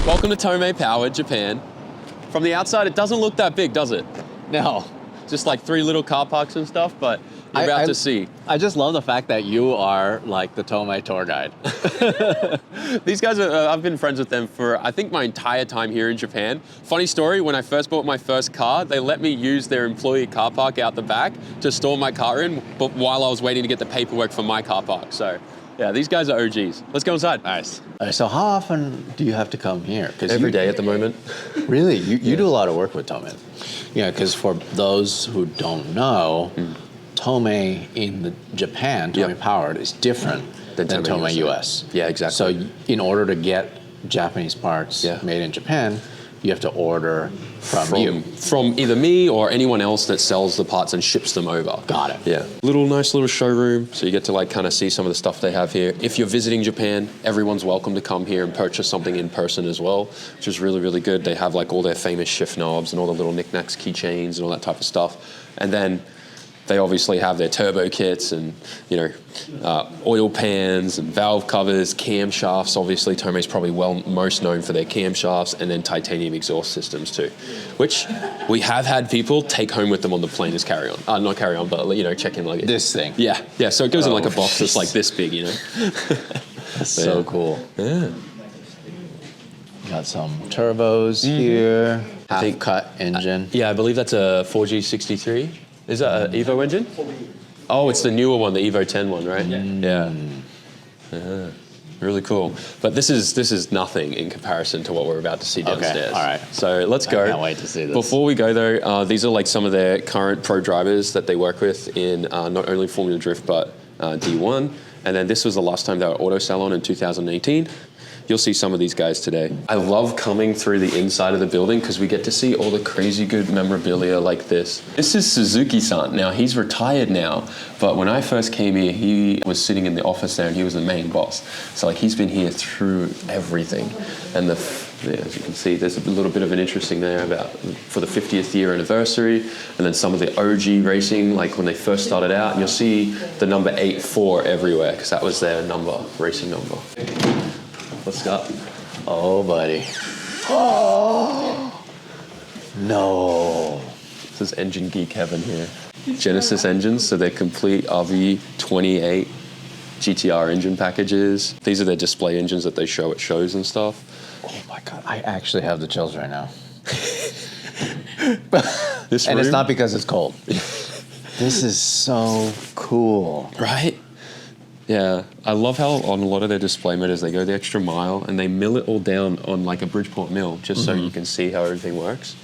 Welcome to Tomei Power, Japan. From the outside, it doesn't look that big, does it? No. Just like 3 little car parks and stuff, but you're about to see. I just love the fact that you are like the Tomei tour guide. These guys, I've been friends with them for, I think, my entire time here in Japan. Funny story, when I first bought my first car, they let me use their employee car park out the back to store my car in, but while I was waiting to get the paperwork for my car park. So, yeah, these guys are OGs. Let's go inside. Nice. So how often do you have to come here? Every day at the moment. Really? You do a lot of work with Tomei. Yeah, because for those who don't know, Tomei in Japan, Tomei Powered, is different than Tomei US. Yeah, exactly. So in order to get Japanese parts made in Japan, you have to order from you. From either me or anyone else that sells the parts and ships them over. Got it. Yeah. Nice little showroom, so you get to like kind of see some of the stuff they have here. If you're visiting Japan, everyone's welcome to come here and purchase something in person as well, which is really, really good. They have like all their famous shift knobs and all the little knickknacks, keychains and all that type of stuff. And then they obviously have their turbo kits and, oil pans and valve covers, camshafts. Obviously, Tomei's probably most known for their camshafts, and then titanium exhaust systems too, which we have had people take home with them on the plane as carry-on. Not carry-on, but, check-in luggage. This thing. Yeah. So it goes in like a box that's like this big, That's so cool. Yeah. Got some turbos here. Half-cut engine. Yeah, I believe that's a 4G63. Is that an Evo engine? Oh, it's the newer one, the Evo 10 one, right? Yeah. Really cool. But this is nothing in comparison to what we're about to see downstairs. Okay, all right. So let's go. I can't wait to see this. Before we go though, these are like some of their current pro drivers that they work with in not only Formula Drift, but D1. And then this was the last time they were Auto Salon in 2018. You'll see some of these guys today. I love coming through the inside of the building because we get to see all the crazy good memorabilia like this. This is Suzuki-san. Now, he's retired now, but when I first came here, he was sitting in the office there and he was the main boss. So like he's been here through everything. And as you can see, there's a little bit of an interesting there about for the 50th year anniversary, and then some of the OG racing, like when they first started out, and you'll see the number 84 everywhere because that was their racing number. Let's go. Oh, buddy. Oh, no. This is Engine Geek Heaven here. Genesis engines, so they're complete RV28 GTR engine packages. These are their display engines that they show at shows and stuff. Oh my God, I actually have the chills right now. This and room? It's not because it's cold. This is so cool. Right? Yeah, I love how on a lot of their display motors, they go the extra mile and they mill it all down on like a Bridgeport mill just so you can see how everything works.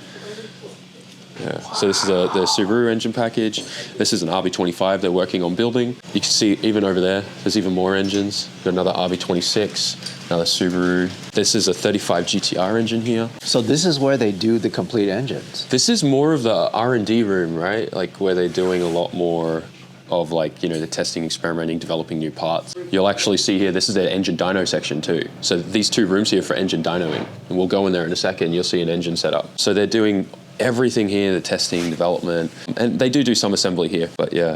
Yeah, so this is the Subaru engine package. This is an RB25 they're working on building. You can see even over there's even more engines. Got another RB26, another Subaru. This is a 35 GTR engine here. So this is where they do the complete engines? This is more of the R&D room, right? Like where they're doing a lot more of like, the testing, experimenting, developing new parts. You'll actually see here, this is their engine dyno section too. So these 2 rooms here for engine dynoing, and we'll go in there in a second, you'll see an engine setup. So they're doing everything here, the testing, development, and they do some assembly here. But yeah,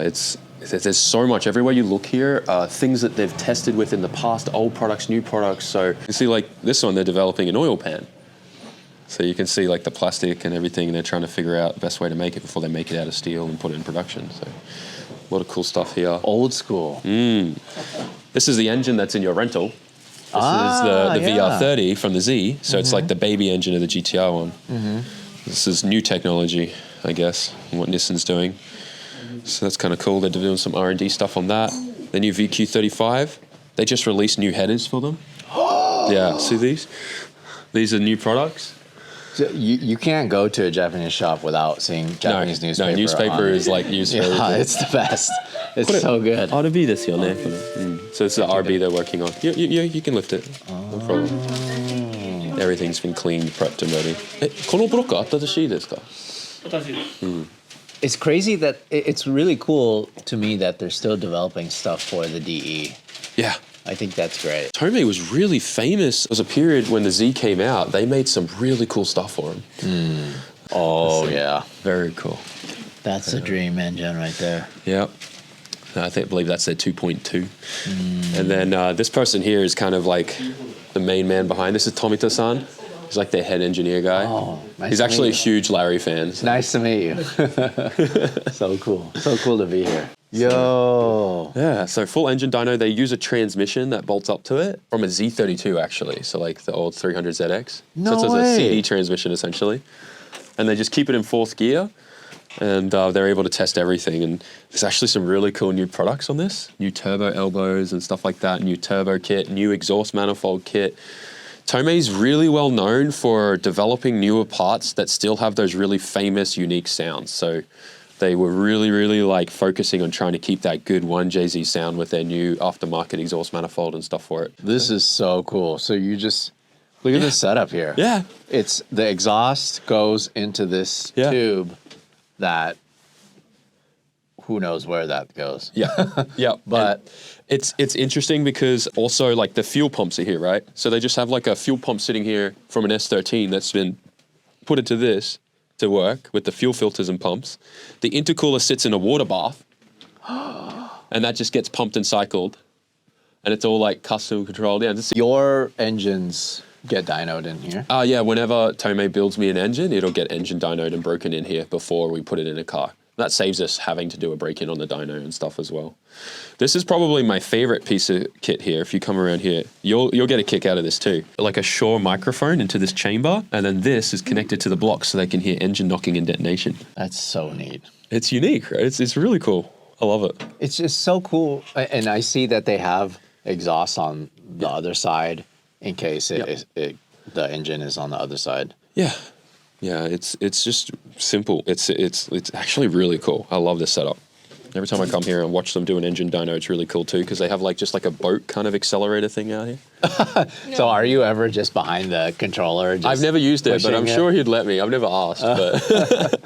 there's so much everywhere you look here, things that they've tested with in the past, old products, new products. So you see like this one, they're developing an oil pan. So you can see like the plastic and everything, and they're trying to figure out the best way to make it before they make it out of steel and put it in production. So a lot of cool stuff here. Old school. This is the engine that's in your rental. This is the VR30 from the Z. So it's like the baby engine of the GTR one. This is new technology, I guess, and what Nissan's doing. So that's kind of cool. They're doing some R&D stuff on that. The new VQ35, they just released new headers for them. Yeah, see these? These are new products. So you can't go to a Japanese shop without seeing Japanese newspaper. No, newspaper is like newspaper. Yeah, it's the best. It's so good. RB ですよね。So it's the RB they're working on. You can lift it. No problem. Everything's been cleaned, prepped and ready. このブロック新しいですか? It's crazy that it's really cool to me that they're still developing stuff for the DE. Yeah. I think that's great. Tomei was really famous. There was a period when the Z came out, they made some really cool stuff for him. Oh, yeah. Very cool. That's a dream engine right there. Yep. I believe that's their 2.2. And then this person here is kind of like the main man behind. This is Tomita-san. He's like their head engineer guy. Oh, nice He's to actually a meet you. huge Larry fan. So. Nice to meet you. So cool. So cool to be here. Yo. Yeah, so full engine dyno, they use a transmission that bolts up to it from a Z32 actually, so like the old 300ZX. No so it's way. a CD transmission essentially. And they just keep it in fourth gear and they're able to test everything. And there's actually some really cool new products on this. New turbo elbows and stuff like that, new turbo kit, new exhaust manifold kit. Tomei's really well known for developing newer parts that still have those really famous, unique sounds. So they were really, really like focusing on trying to keep that good 1JZ sound with their new aftermarket exhaust manifold and stuff for it. This is so cool. So you just look at this setup here. Yeah. It's the exhaust goes into this tube that who knows where that goes. Yeah. Yeah. But and it's interesting because also like the fuel pumps are here, right? So they just have like a fuel pump sitting here from an S13 that's been put into this to work with the fuel filters and pumps. The intercooler sits in a water bath and that just gets pumped and cycled and it's all like custom controlled. Yeah, your engines get dynoed in here. Yeah, whenever Tomei builds me an engine, it'll get engine dynoed and broken in here before we put it in a car. That saves us having to do a break-in on the dyno and stuff as well. This is probably my favorite piece of kit here. If you come around here, you'll get a kick out of this too. Like a Shure microphone into this chamber, and then this is connected to the block so they can hear engine knocking and detonation. That's so neat. It's unique, right? It's really cool. I love it. It's just so cool. And I see that they have exhaust on the other side in case the engine is on the other side. Yeah. Yeah, it's just simple. It's actually really cool. I love this setup. Every time I come here and watch them do an engine dyno, it's really cool too because they have like just like a boat kind of accelerator thing out here. So are you ever just behind the controller? I've never used it, but I'm sure he'd let me. I've never asked, but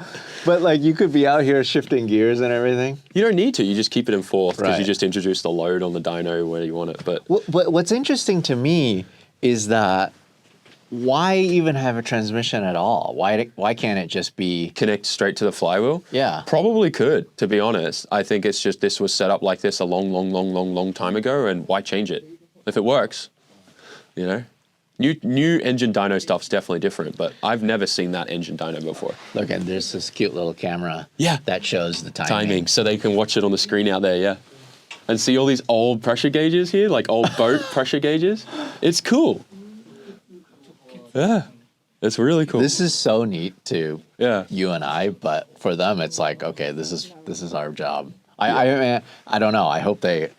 but like you could be out here shifting gears and everything. You don't need to. You just keep it in fourth because Right. you just introduce the load on the dyno where you want it. But What's interesting to me is that why even have a transmission at all? Why can't it just be connect straight to the flywheel? Yeah. Probably could, to be honest. I think it's just this was set up like this a long time ago, and why change it? If it works, you know? New engine dyno stuff's definitely different, but I've never seen that engine dyno before. Look, and there's this cute little camera that shows the Timing, so they can watch it on the screen out there, yeah. And see all these old pressure gauges here, like old boat pressure gauges. It's cool. Yeah, it's really cool. This is so neat to Yeah. you and I, but for them, it's like, okay, this is our job. I don't know. I hope they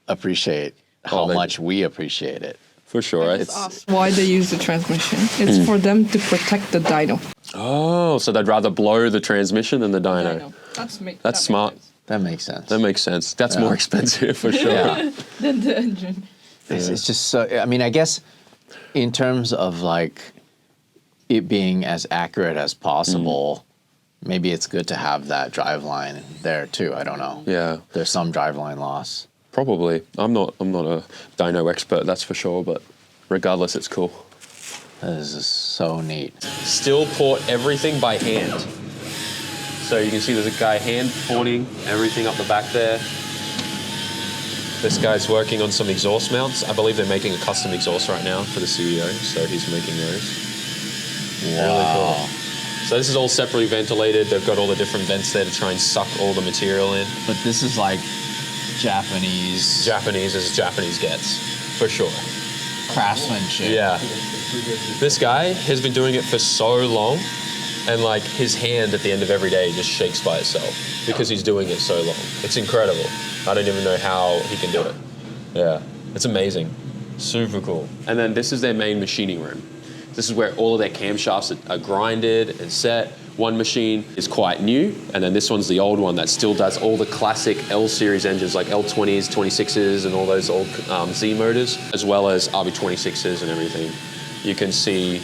appreciate how much we appreciate it. For sure. It's asked why they use the transmission. It's for them to protect the dyno. Oh, so they'd rather blow the transmission than the dyno. That's smart. That makes sense. That makes sense. That's more expensive for sure. Yeah. Than the engine. It's just so, I mean, I guess in terms of like it being as accurate as possible, maybe it's good to have that driveline there too. I don't know. Yeah. There's some driveline loss. Probably. I'm not a dyno expert, that's for sure, but regardless, it's cool. This is so neat. Still port everything by hand. So you can see there's a guy hand porting everything up the back there. This guy's working on some exhaust mounts. I believe they're making a custom exhaust right now for the CEO, so he's making those. Wow. Really cool. So this is all separately ventilated. They've got all the different vents there to try and suck all the material in. But this is like Japanese Japanese as Japanese gets, for sure. craftsmanship. Yeah. This guy has been doing it for so long, and like his hand at the end of every day just shakes by itself because he's doing it so long. It's incredible. I don't even know how he can do it. Yeah, it's amazing. Super cool. And then this is their main machining room. This is where all of their camshafts are grinded and set. One machine is quite new, and then this one's the old one that still does all the classic L-series engines like L20s, 26s, and all those old Z motors, as well as RB26s and everything. You can see,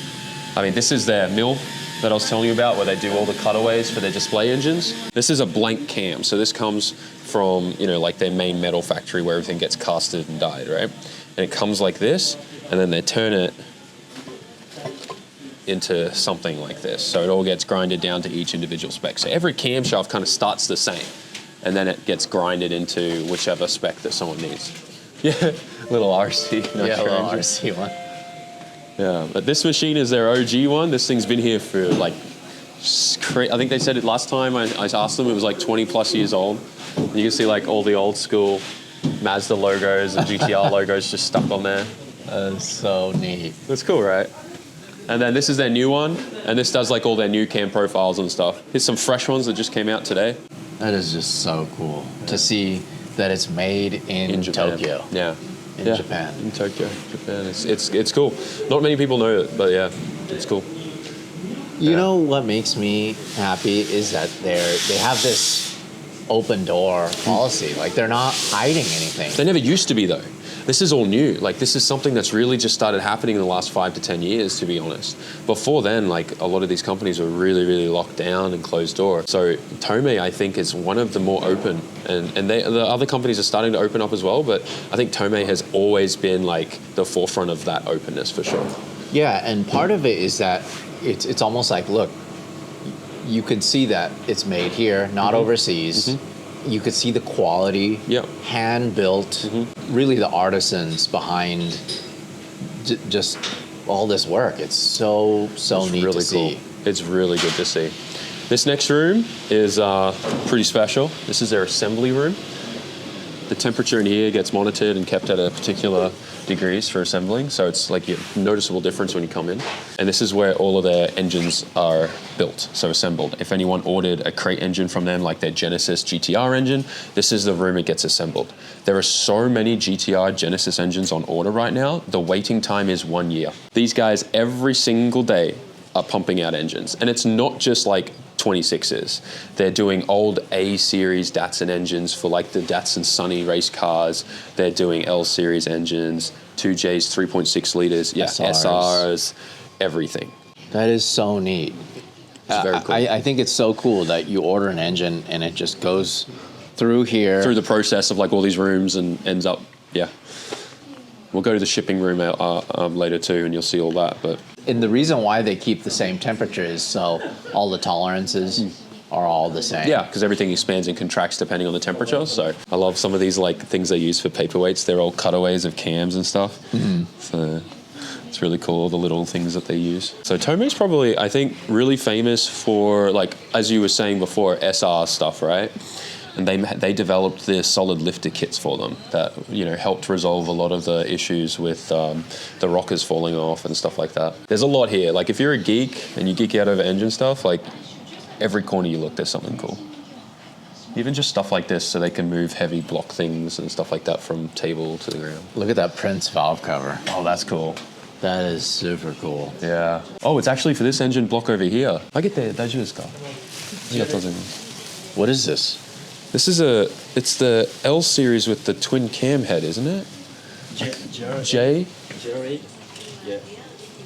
I mean, this is their mill that I was telling you about where they do all the cutaways for their display engines. This is a blank cam, so this comes from, you know, like their main metal factory where everything gets casted and dyed, right? And it comes like this, and then they turn it into something like this. So it all gets grinded down to each individual spec. So every camshaft kind of starts the same, and then it gets grinded into whichever spec that someone needs. Yeah, little RC. Yeah, a little RC one. Yeah, but this machine is their OG one. This thing's been here for like, I think they said it last time I asked them, it was like 20 plus years old. And you can see like all the old school Mazda logos and GTR logos just stuck on there. That's so neat. That's cool, right? And then this is their new one, and this does like all their new cam profiles and stuff. Here's some fresh ones that just came out today. That is just so cool to see that it's made in Japan. Tokyo. Yeah. In Japan. In Tokyo, Japan. It's cool. Not many people know it, but yeah, it's cool. You know what makes me happy is that they have this open door policy. Like they're not hiding anything. They never used to be though. This is all new. Like this is something that's really just started happening in the last 5 to 10 years, to be honest. Before then, like a lot of these companies were really, really locked down and closed door. So Tomei, I think, is one of the more open, and the other companies are starting to open up as well. But I think Tomei has always been like the forefront of that openness for sure. Yeah, and part of it is that it's almost like, look, you can see that it's made here, not overseas. You could see the quality, hand built, really the artisans behind just all this work. It's so neat really to see. Cool. It's really good to see. This next room is pretty special. This is their assembly room. The temperature in here gets monitored and kept at a particular degrees for assembling, so it's like a noticeable difference when you come in. And this is where all of their engines are built, so assembled. If anyone ordered a crate engine from them, like their Genesis GTR engine, this is the room it gets assembled. There are so many GTR Genesis engines on order right now, the waiting time is 1 year. These guys every single day are pumping out engines, and it's not just like 26s. They're doing old A-series Datsun engines for like the Datsun Sunny race cars. They're doing L-series engines, 2Js, 3.6 liters, SRs, everything. That is so neat. It's very cool. I think it's so cool that you order an engine and it just goes through here. Through the process of like all these rooms and ends up, We'll go to the shipping room later too, and you'll see all that. And the reason why they keep the same temperature is so all the tolerances are all the same. Yeah, because everything expands and contracts depending on the temperature. So I love some of these like things they use for paperweights. They're all cutaways of cams and stuff. So it's really cool, the little things that they use. So Tomei's probably, I think, really famous for, like, as you were saying before, SR stuff, right? And they developed the solid lifter kits for them that, helped resolve a lot of the issues with the rockers falling off and stuff like that. There's a lot here. Like if you're a geek and you geek out over engine stuff, like every corner you look, there's something cool. Even just stuff like this so they can move heavy block things and stuff like that from table to the ground. Look at that Prince valve cover. Oh, that's cool. That is super cool. Yeah. Oh, it's actually for this engine block over here. I get the car. What is this? This is it's the L series with the twin cam head, isn't it? J? Yeah.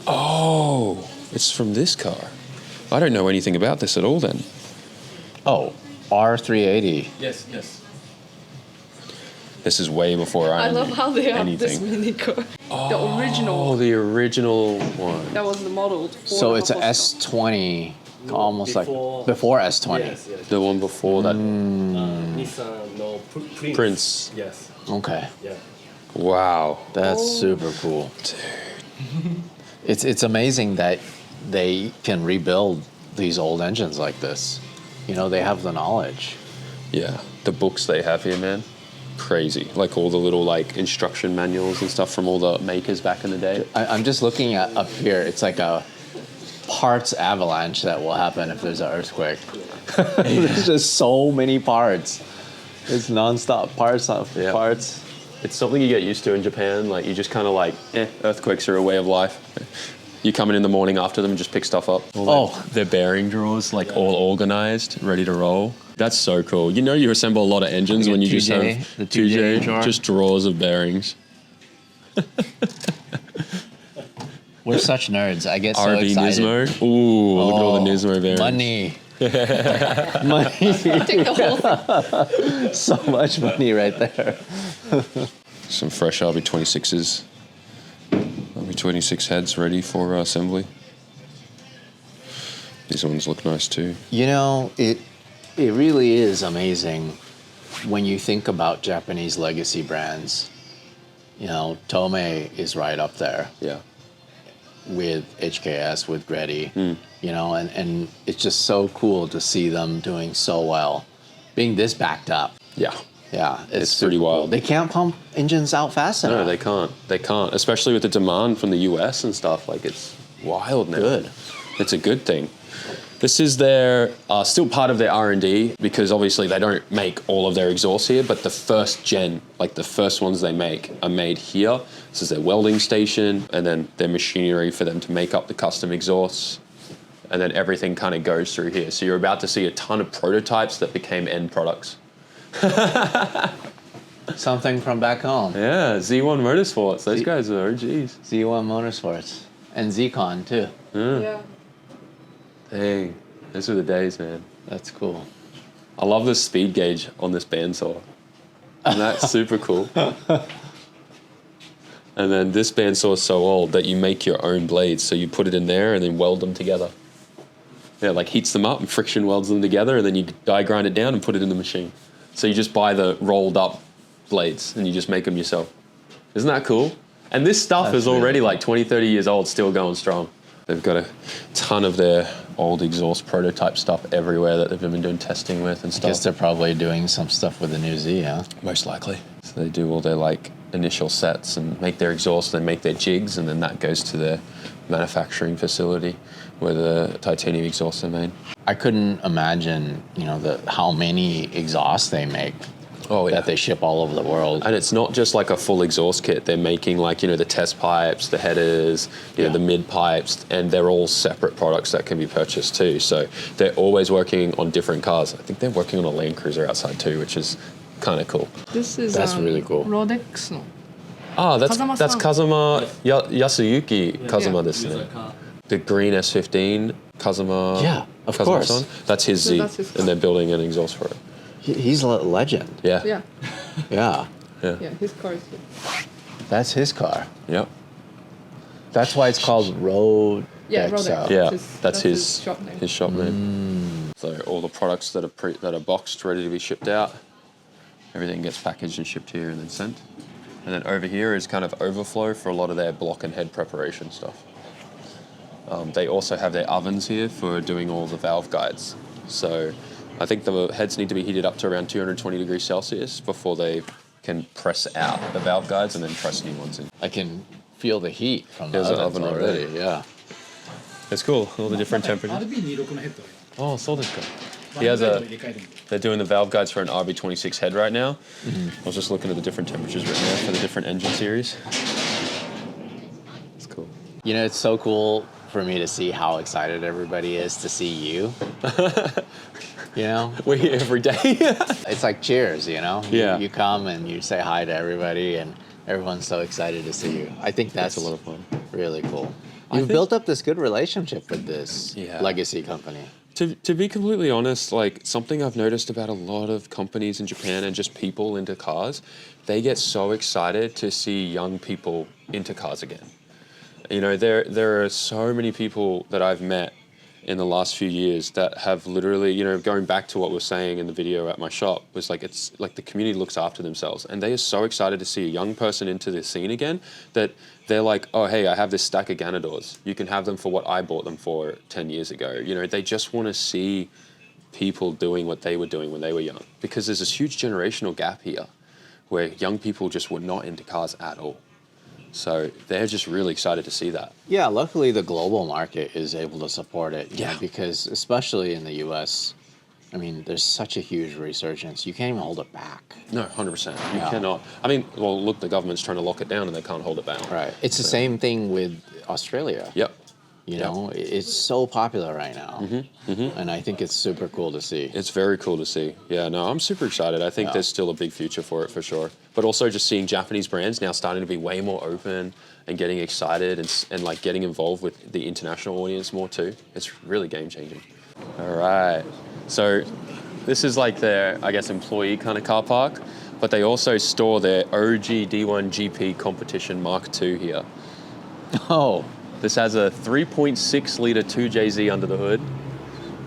Oh, it's from this car. I don't know anything about this at all then. Oh, R380. Yes. This is way before I love how they have this anything. mini car. The original. Oh, the original one. That was the model. So it's a S20, almost before- like before S20. Yes. The one before that. Nissan, no, Prince. Yes. Okay, Yeah. Wow. that's super cool. It's amazing that they can rebuild these old engines like this. They have the knowledge. Yeah. The books they have here, man. Crazy. Like all the little like instruction manuals and stuff from all the makers back in the day. I'm just looking at up here. It's like a parts avalanche that will happen if there's an earthquake. There's just so many parts. It's nonstop parts. Parts. It's something you get used to in Japan. Like you just kind of like, earthquakes are a way of life. You come in the morning after them and just pick stuff up. Their bearing drawers, like all organized, ready to roll. That's so cool. You assemble a lot of engines Like a when you just 2J, have the 2J drawer. just drawers of bearings. We're such nerds. I get so RV excited. Nismo. Ooh, look at all the Nismo bearings. Money. Money. Take the whole thing. So much money right there. Some fresh RB26s. RB26 heads ready for assembly. These ones look nice too. It really is amazing when you think about Japanese legacy brands. Tomei is right up there. Yeah. with HKS, with Greddy, you know, and it's just so cool to see them doing so well, being this backed up. Yeah. Yeah, It's pretty super wild. cool. They can't pump engines out fast enough. No, they can't. They can't, especially with the demand from the US and stuff. Like, it's wild now. Good. It's a good thing. This is their, still part of their R&D, because obviously they don't make all of their exhausts here, but the first gen, like the first ones they make, are made here. This is their welding station, and then their machinery for them to make up the custom exhausts. And then everything kind of goes through here. So you're about to see a ton of prototypes that became end products. Something from back home. Yeah, Z1 Motorsports. Those guys are OGs. Z1 Motorsports. And Z-Con, too. Yeah. Dang, those were the days, man. That's cool. I love the speed gauge on this bandsaw. And that's super cool. And then this bandsaw is so old that you make your own blades. So you put it in there and then weld them together. Yeah, like heats them up and friction welds them together, and then you die grind it down and put it in the machine. So you just buy the rolled up blades and you just make them yourself. Isn't that cool? And this stuff That's is already really like 20, 30 years old, still going strong. They've got a ton of their old exhaust prototype stuff everywhere that they've been doing testing with and I stuff. guess they're probably doing some stuff with the new Z, huh? Most likely. So they do all their like initial sets and make their exhaust, then make their jigs, and then that goes to their manufacturing facility where the titanium exhausts are made. I couldn't imagine, you know, how many exhausts they make Oh, yeah. that they ship all over the world. And it's not just like a full exhaust kit. They're making like, you know, the test pipes, the headers, you know, the mid pipes, and they're all separate products that can be purchased too. So they're always working on different cars. I think they're working on a Land Cruiser outside too, which is kind of cool. This is That's really cool. Rodex の Ah, that's Kazama-san. Kazama Yasuyuki Kazama desu User ne. car. The green S15 Kazama. Yeah, of Kazama-san. course. That's his So Z, that's his car. and they're building an exhaust for it. He's a legend. Yeah. Yeah. Yeah. Yeah, his car is here. That's his car. Yep. That's why it's called Road. Yeah, Rodex. Yeah, That's that's his shop name. his shop name. So all the products that are boxed, ready to be shipped out, everything gets packaged and shipped here and then sent. And then over here is kind of overflow for a lot of their block and head preparation stuff. They also have their ovens here for doing all the valve guides. So I think the heads need to be heated up to around 220 degrees Celsius before they can press out the valve guides and then press new ones in. I can feel the heat from the There's an ovens oven right already. there. Yeah. It's cool, all the different temperatures. RB26 のヘッド Oh, so this guy. He has they're doing the valve guides for an RB26 head right now. I was just looking at the different temperatures right now for the different engine series. It's cool. You know, it's so cool for me to see how excited everybody is to see you. You know? We're here every day. It's like cheers, you know? Yeah. You come and you say hi to everybody and everyone's so excited to see you. I think that's a lot of fun. really cool. I You've think- built up this good relationship with this Yeah. legacy company. To be completely honest, like something I've noticed about a lot of companies in Japan and just people into cars, they get so excited to see young people into cars again. You know, there are so many people that I've met in the last few years that have literally, you know, going back to what we were saying in the video at my shop, was like, it's like the community looks after themselves and they are so excited to see a young person into the scene again that they're like, oh, hey, I have this stack of Ganadors. You can have them for what I bought them for 10 years ago. You know, they just want to see people doing what they were doing when they were young, because there's this huge generational gap here where young people just were not into cars at all. So they're just really excited to see that. Yeah, luckily the global market is able to support it. You know, Yeah. because especially in the US, I mean, there's such a huge resurgence. You can't even hold it back. No, 100%. You Yeah. cannot. I mean, well, look, the government's trying to lock it down and they can't hold it down. Right. It's the same thing with Australia. Yep. You Yep. know, it's so popular right now. And I think it's super cool to see. It's very cool to see. Yeah, no, I'm super excited. I think Yeah. there's still a big future for it for sure. But also just seeing Japanese brands now starting to be way more open and getting excited and like getting involved with the international audience more too. It's really game changing. All right. So this is like their, I guess, employee kind of car park, but they also store their OG D1 GP competition Mark II here. Oh, This has a 3.6 litre 2JZ under the hood.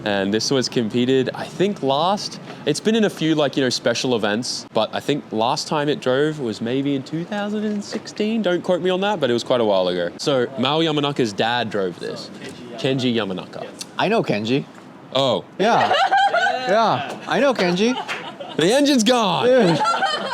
And this was competed, I think last, it's been in a few like, special events, but I think last time it drove was maybe in 2016. Don't quote me on that, but it was quite a while ago. So Mao Yamanaka's dad drove this, Kenji Yamanaka. I know Kenji. Oh, Yeah. Yeah. I know Kenji. the engine's gone. Dude,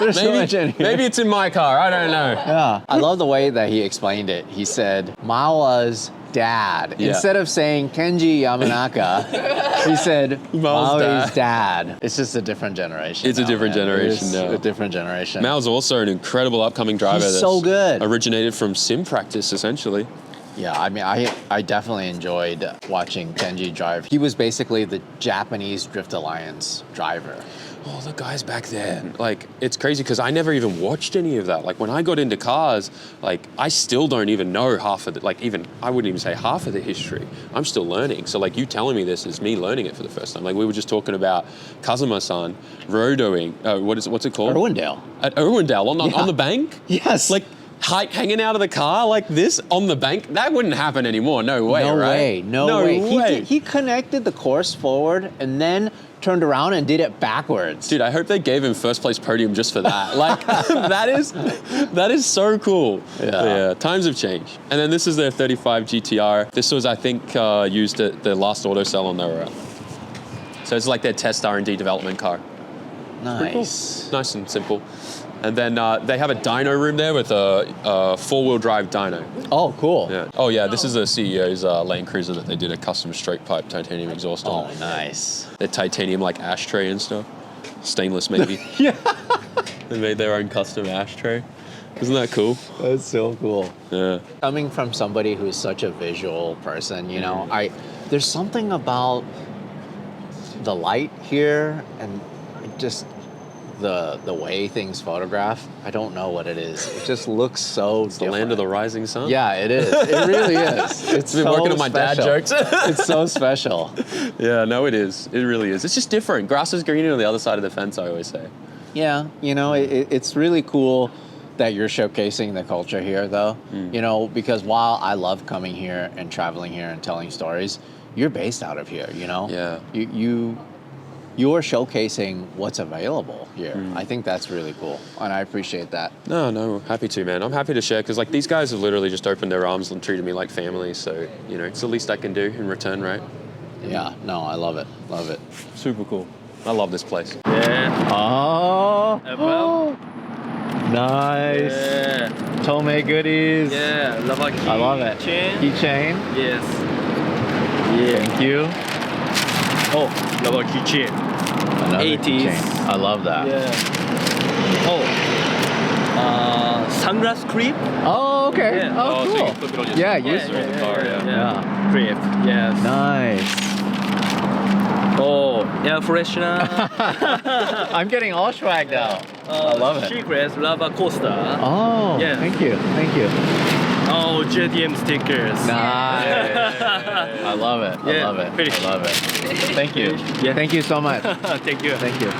there's so much in here. Maybe it's in my car, I don't know. Yeah. I love the way that he explained it. He said Mao's dad. Yeah. Instead of saying Kenji Yamanaka, he said Mao's dad. It's just a different generation. It's a now, different man. generation It is now. a different generation. Mao's also an incredible upcoming driver. He's that's so good. Originated from sim practice, essentially. Yeah, I mean, I definitely enjoyed watching Kenji drive. He was basically the Japanese Drift Alliance driver. Oh, the guys back there. Like, it's crazy because I never even watched any of that. Like, when I got into cars, like, I still don't even know half of it. Like, even, I wouldn't even say half of the history. I'm still learning. So, like, you telling me this is me learning it for the first time. Like, we were just talking about Kazuma-san rodoing, what's it called? Irwindale. At Irwindale, on the bank? Yes. Like, hanging out of the car like this on the bank? That wouldn't happen anymore. No way, right? No way. way. He connected the course forward and then turned around and did it backwards. Dude, I hope they gave him first place podium just for that. Like, that is so cool. Yeah, times have changed. And then this is their 35 GTR. This was, I think, used at the last auto salon they were at. So it's like their test R&D development car. Nice. Cool. Nice and simple. And then they have a dyno room there with a four-wheel drive dyno. Oh, cool. Yeah. Oh yeah, this is the CEO's Land Cruiser that they did a custom straight pipe titanium exhaust on. Oh, nice. The titanium like ashtray and stuff. Stainless maybe. Yeah. They made their own custom ashtray. Isn't that cool? That's so cool. Yeah. Coming from somebody who's such a visual person, there's something about the light here and just the way things photograph. I don't know what it is. It just looks so It's the land of the rising sun. Yeah, it is. It really is. It's been so working on my dad special. jokes. It's so special. Yeah, no, it is. It really is. It's just different. Grass is greener on the other side of the fence, I always say. Yeah, it's really cool that you're showcasing the culture here, though. Because while I love coming here and traveling here and telling stories, you're based out of here. Yeah. You're showcasing what's available here. I think that's really cool, and I appreciate that. No, happy to, man. I'm happy to share because like these guys have literally just opened their arms and treated me like family. So it's the least I can do in return, right? Yeah, no, I love it. Love it. Super cool. I love this place. Yeah. Oh, Well. nice. Yeah. Tomei goodies. Yeah. Lava key. I love it. Chain. Keychain. Yes. Yeah. Thank you. Oh, lava key chain. Another 80s. keychain. I love that. Yeah. Oh. Sunglass creep. Oh, okay. Yeah. Oh, so you cool. can flip it on your Yeah, sunglasses you- or in the car, yeah. Yeah. Creep. Yes. Nice. Oh, air freshener. I'm getting all swagged out. I love it. Secrets lava coaster. Oh, Yeah. thank you. Thank you. Oh, JDM stickers. Nice. I love it. I Yeah, love it. finish. I love it. Thank you. Yeah. Thank you so much. Thank you. Thank you.